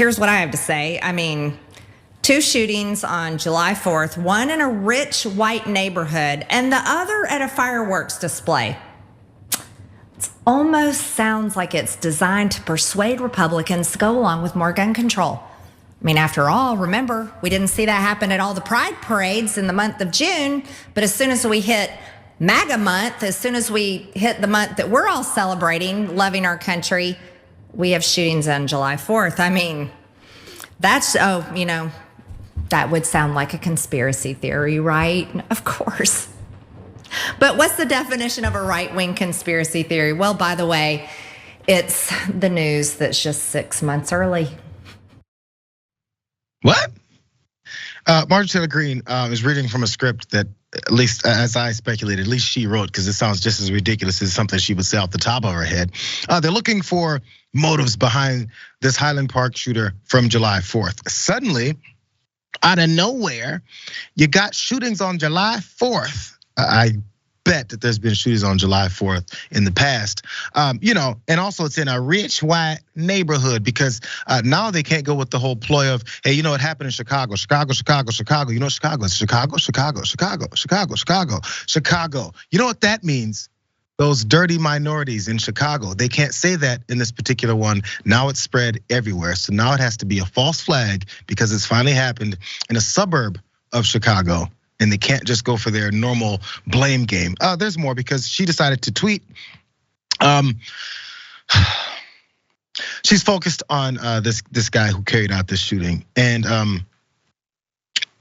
here's what I have to say. I mean, 2 shootings on July 4th, one in a rich white neighborhood and the other at a fireworks display. It almost sounds like it's designed to persuade Republicans to go along with more gun control. I mean, after all, remember, we didn't see that happen at all the pride parades in the month of June, but as soon as we hit MAGA month, as soon as we hit the month that we're all celebrating, loving our country, we have shootings on July 4th. I mean, that's, that would sound like a conspiracy theory, right? Of course. But what's the definition of a right-wing conspiracy theory? Well, by the way, it's the news that's just 6 months early. What? Marjorie Taylor Greene is reading from a script that, at least as I speculated, at least she wrote, because it sounds just as ridiculous as something she would say off the top of her head. They're looking for motives behind this Highland Park shooter from July 4th. Suddenly, out of nowhere, you got shootings on July 4th. I bet that there's been shootings on July 4th in the past. And also it's in a rich white neighborhood, because now they can't go with the whole ploy of, hey, you know what happened in Chicago? Chicago. You know what Chicago is? Chicago. You know what that means? Those dirty minorities in Chicago. They can't say that in this particular one. Now it's spread everywhere. So now it has to be a false flag because it's finally happened in a suburb of Chicago. And they can't just go for their normal blame game. There's more, because she decided to tweet. She's focused on this guy who carried out this shooting. And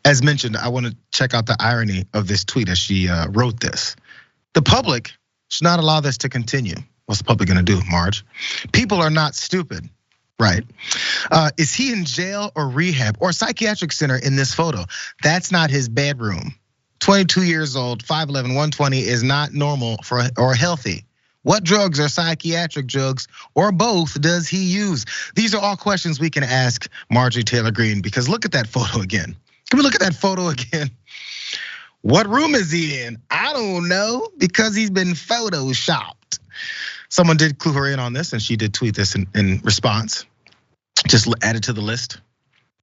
as mentioned, I want to check out the irony of this tweet as she wrote this. The public should not allow this to continue. What's the public gonna do, Marge? People are not stupid. Right. Is he in jail or rehab or psychiatric center in this photo? That's not his bedroom. 22 years old, 5'11", 120 is not normal or healthy. What drugs are psychiatric drugs or both does he use? These are all questions we can ask Marjorie Taylor Greene, because look at that photo again. Can we look at that photo again? What room is he in? I don't know, because he's been photoshopped. Someone did clue her in on this, and she did tweet this in response. Just added to the list.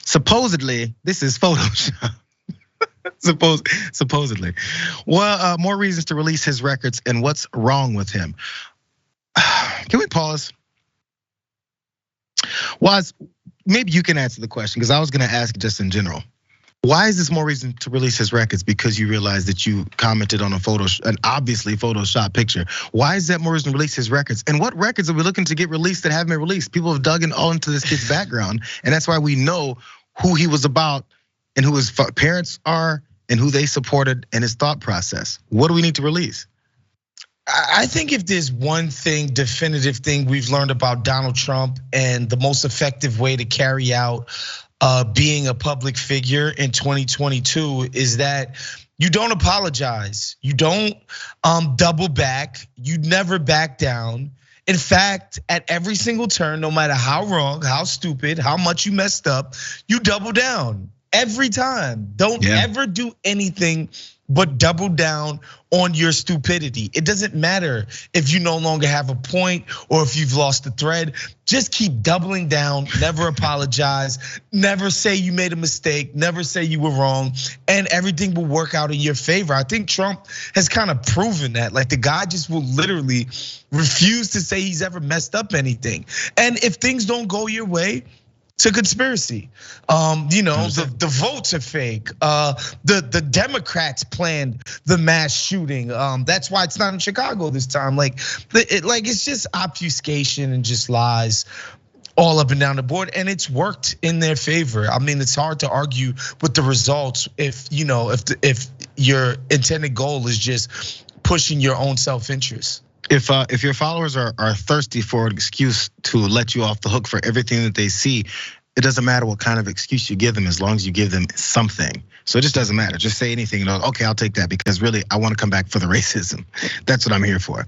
Supposedly, this is Photoshop. Supposedly. Well, more reasons to release his records and what's wrong with him. Can we pause? Maybe you can answer the question, because I was gonna ask just in general. Why is this more reason to release his records? Because you realize that you commented on an obviously Photoshop picture. Why is that more reason to release his records? And what records are we looking to get released that haven't been released? People have dug in all into this kid's background, and that's why we know who he was about and who his parents are and who they supported and his thought process. What do we need to release? I think if there's one definitive thing we've learned about Donald Trump, and the most effective way to carry out being a public figure in 2022, is that you don't apologize. You don't double back. You never back down. In fact, at every single turn, no matter how wrong, how stupid, how much you messed up, you double down every time. Don't ever do anything but double down on your stupidity. It doesn't matter if you no longer have a point or if you've lost the thread. Just keep doubling down, never apologize, never say you made a mistake, never say you were wrong, and everything will work out in your favor. I think Trump has kind of proven that. Like, the guy just will literally refuse to say he's ever messed up anything. And if things don't go your way, it's a conspiracy. The votes are fake. The Democrats planned the mass shooting. That's why it's not in Chicago this time. It's just obfuscation and just lies all up and down the board, and it's worked in their favor. I mean, it's hard to argue with the results if your intended goal is just pushing your own self-interest. If your followers are thirsty for an excuse to let you off the hook for everything that they see, it doesn't matter what kind of excuse you give them, as long as you give them something. So it just doesn't matter. Just say anything. Okay, I'll take that, because really I want to come back for the racism. That's what I'm here for.